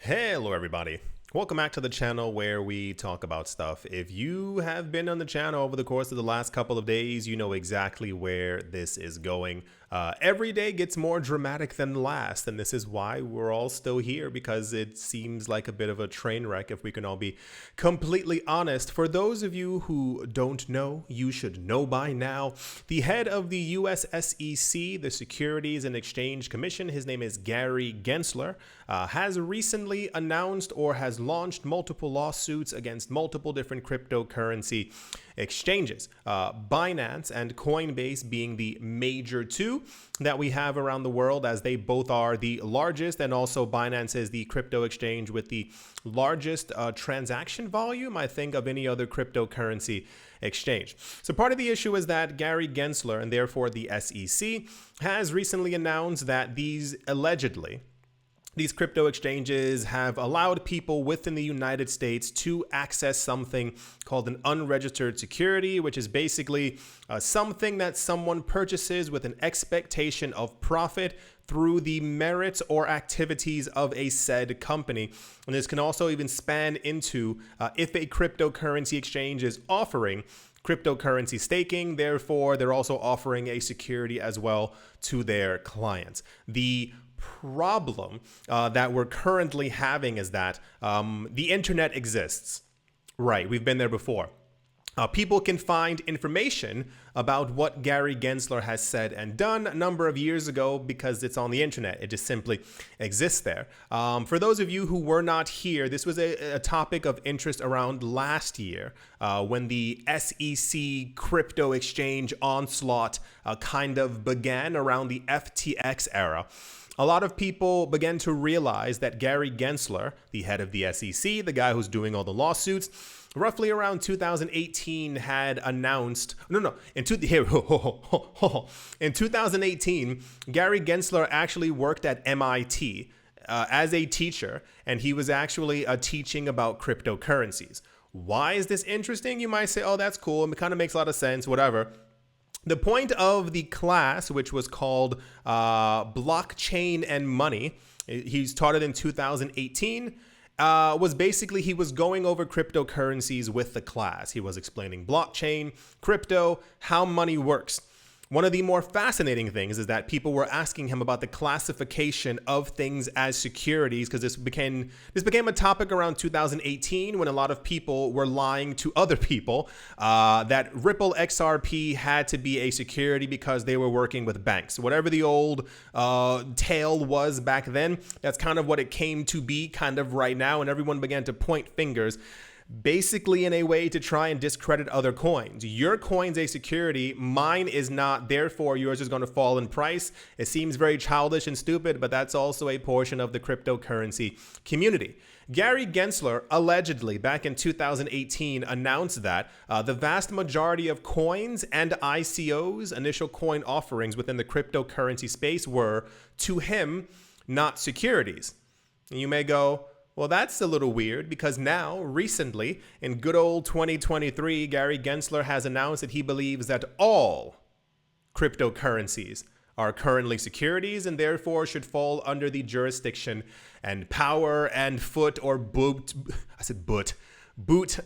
Hello everybody. Welcome back to the channel where we talk about stuff. If you have been on the channel over the course of the last couple of days, you know exactly where this is going. Every day gets more dramatic than the last, and this is why we're all still here, because it seems like a bit of a train wreck, if we can all be completely honest. For those of you who don't know, you should know by now. The head of the US SEC, the Securities and Exchange Commission, his name is Gary Gensler, has recently announced or has launched multiple lawsuits against multiple different cryptocurrency exchanges, Binance and Coinbase being the major two that we have around the world, as they both are the largest, and also Binance is the crypto exchange with the largest transaction volume, I think, of any other cryptocurrency exchange. So part of the issue is that Gary Gensler, and therefore the SEC, has recently announced that these crypto exchanges have allowed people within the United States to access something called an unregistered security, which is basically something that someone purchases with an expectation of profit through the merits or activities of a said company. And this can also even span into if a cryptocurrency exchange is offering cryptocurrency staking, therefore they're also offering a security as well to their clients. The problem that we're currently having is that the internet exists. Right, we've been there before. People can find information about what Gary Gensler has said and done a number of years ago because it's on the internet. It just simply exists there. For those of you who were not here, this was a topic of interest around last year when the SEC crypto exchange onslaught kind of began around the FTX era. A lot of people began to realize that Gary Gensler, the head of the SEC, the guy who's doing all the lawsuits, roughly around 2018 had announced, in 2018, Gary Gensler actually worked at MIT as a teacher, and he was actually teaching about cryptocurrencies. Why is this interesting? You might say, oh, that's cool. It kind of makes a lot of sense, whatever. The point of the class, which was called Blockchain and Money, he taught it in 2018, was basically he was going over cryptocurrencies with the class. He was explaining blockchain, crypto, how money works. One of the more fascinating things is that people were asking him about the classification of things as securities, because this became a topic around 2018 when a lot of people were lying to other people that Ripple XRP had to be a security because they were working with banks. Whatever the old tale was back then, that's kind of what it came to be kind of right now, and everyone began to point fingers, basically in a way to try and discredit other coins. Your coin's a security, mine is not, therefore yours is going to fall in price. It seems very childish and stupid, but that's also a portion of the cryptocurrency community. Gary Gensler allegedly back in 2018 announced that the vast majority of coins and ICOs, initial coin offerings within the cryptocurrency space, were, to him, not securities. You may go, well, that's a little weird, because now, recently, in good old 2023, Gary Gensler has announced that he believes that all cryptocurrencies are currently securities and therefore should fall under the jurisdiction and power and boot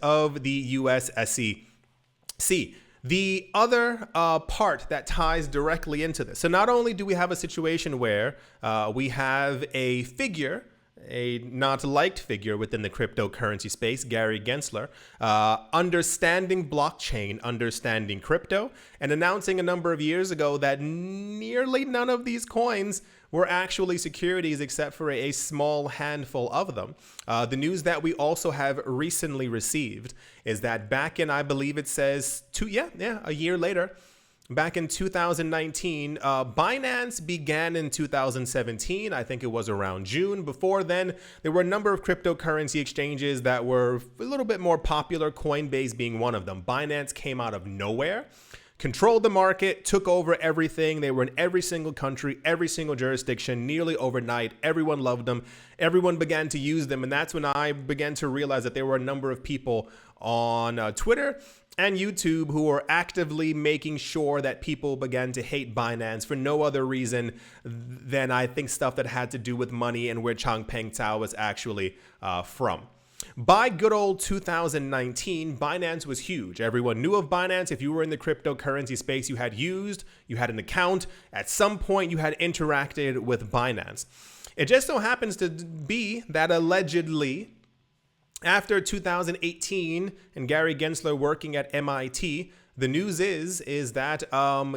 of the US SEC. The other part that ties directly into this. So not only do we have a situation where we have a figure, a not liked figure within the cryptocurrency space, Gary Gensler, understanding blockchain, understanding crypto, and announcing a number of years ago that nearly none of these coins were actually securities except for a small handful of them. The news that we also have recently received is that back in, I believe it says, a year later, back in 2019, Binance began in 2017. I think it was around June. Before then, there were a number of cryptocurrency exchanges that were a little bit more popular, Coinbase being one of them. Binance came out of nowhere, controlled the market, took over everything. They were in every single country, every single jurisdiction, nearly overnight. Everyone loved them. Everyone began to use them. And that's when I began to realize that there were a number of people on Twitter and YouTube, who were actively making sure that people began to hate Binance for no other reason than, I think, stuff that had to do with money and where Changpeng Zhao was actually from. By good old 2019, Binance was huge. Everyone knew of Binance. If you were in the cryptocurrency space, you had an account. At some point, you had interacted with Binance. It just so happens to be that allegedly, after 2018 and Gary Gensler working at MIT, the news is that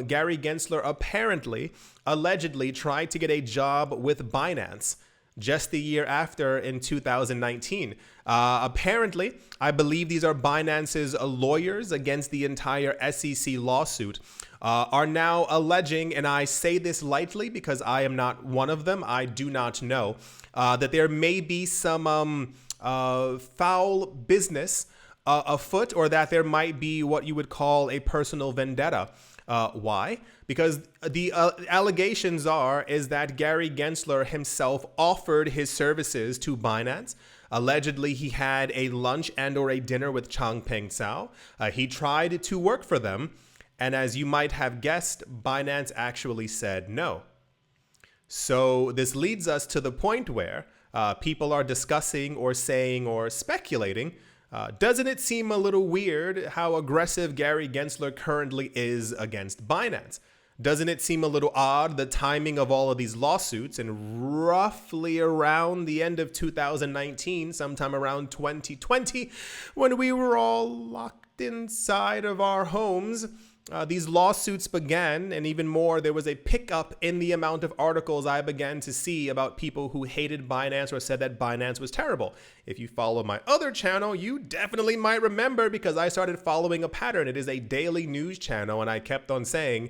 Gary Gensler allegedly tried to get a job with Binance just the year after in 2019. Apparently, I believe these are Binance's lawyers against the entire SEC lawsuit, are now alleging, and I say this lightly because I am not one of them, I do not know, that there may be some foul business afoot, or that there might be what you would call a personal vendetta. Why? Because the allegations is that Gary Gensler himself offered his services to Binance. Allegedly, he had a lunch and or a dinner with Changpeng Zhao. He tried to work for them. And as you might have guessed, Binance actually said no. So this leads us to the point where people are discussing or saying or speculating, doesn't it seem a little weird how aggressive Gary Gensler currently is against Binance? Doesn't it seem a little odd, the timing of all of these lawsuits, and roughly around the end of 2019, sometime around 2020, when we were all locked inside of our homes, these lawsuits began, and even more, there was a pickup in the amount of articles I began to see about people who hated Binance or said that Binance was terrible. If you follow my other channel, you definitely might remember, because I started following a pattern. It is a daily news channel, and I kept on saying,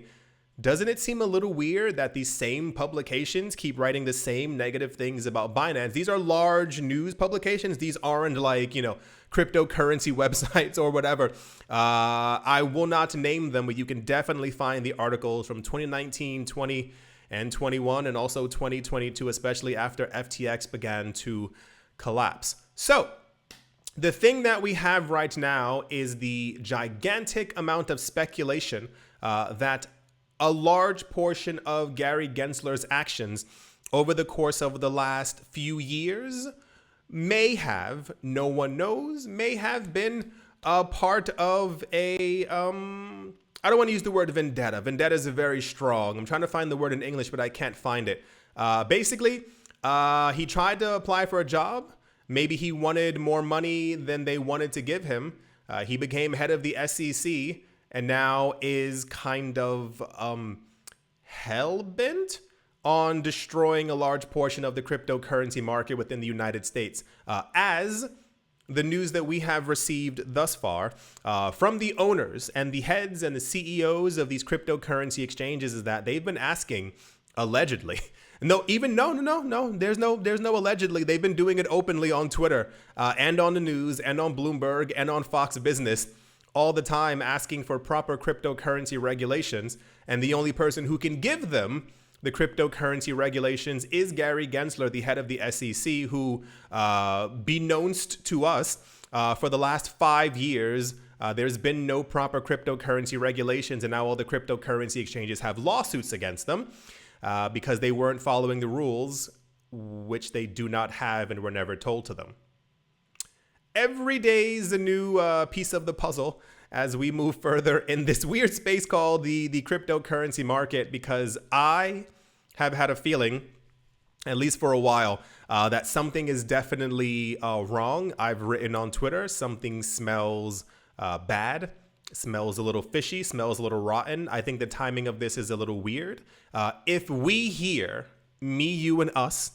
doesn't it seem a little weird that these same publications keep writing the same negative things about Binance? These are large news publications. These aren't like, cryptocurrency websites or whatever. I will not name them, but you can definitely find the articles from 2019, 20, and 21, and also 2022, especially after FTX began to collapse. So the thing that we have right now is the gigantic amount of speculation that a large portion of Gary Gensler's actions over the course of the last few years may have, no one knows, may have been a part of a, I don't want to use the word vendetta. Vendetta is very strong. I'm trying to find the word in English, but I can't find it. Basically, he tried to apply for a job. Maybe he wanted more money than they wanted to give him. He became head of the SEC and now is kind of hell-bent on destroying a large portion of the cryptocurrency market within the United States. As the news that we have received thus far from the owners and the heads and the CEOs of these cryptocurrency exchanges is that they've been asking, allegedly, no, there's no allegedly. They've been doing it openly on Twitter and on the news and on Bloomberg and on Fox Business all the time, asking for proper cryptocurrency regulations. And the only person who can give them the cryptocurrency regulations is Gary Gensler, the head of the SEC, who, beknownst to us, for the last 5 years, there's been no proper cryptocurrency regulations, and now all the cryptocurrency exchanges have lawsuits against them because they weren't following the rules, which they do not have and were never told to them. Every day is a new piece of the puzzle as we move further in this weird space called the cryptocurrency market, because I have had a feeling, at least for a while, that something is definitely wrong. I've written on Twitter, something smells bad, smells a little fishy, smells a little rotten. I think the timing of this is a little weird. If we hear, me, you, and us,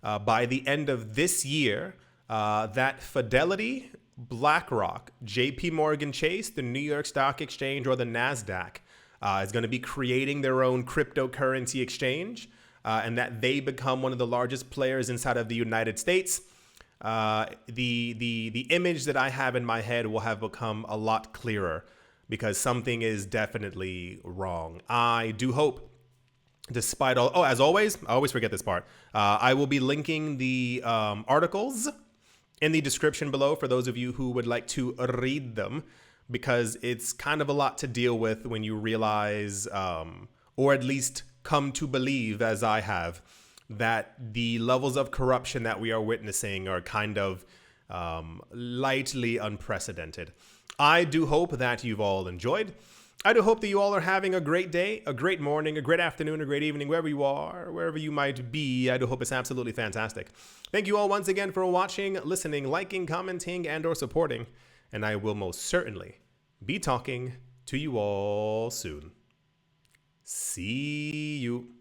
by the end of this year, that Fidelity, BlackRock, JP Morgan Chase, the New York Stock Exchange, or the NASDAQ is going to be creating their own cryptocurrency exchange, and that they become one of the largest players inside of the United States, the image that I have in my head will have become a lot clearer, because something is definitely wrong. I do hope, despite all, as always, I always forget this part. I will be linking the articles in the description below for those of you who would like to read them. because it's kind of a lot to deal with when you realize, or at least come to believe, as I have, that the levels of corruption that we are witnessing are kind of lightly unprecedented. I do hope that you've all enjoyed. I do hope that you all are having a great day, a great morning, a great afternoon, a great evening, wherever you are, wherever you might be. I do hope it's absolutely fantastic. Thank you all once again for watching, listening, liking, commenting, and or supporting. And I will most certainly be talking to you all soon. See you.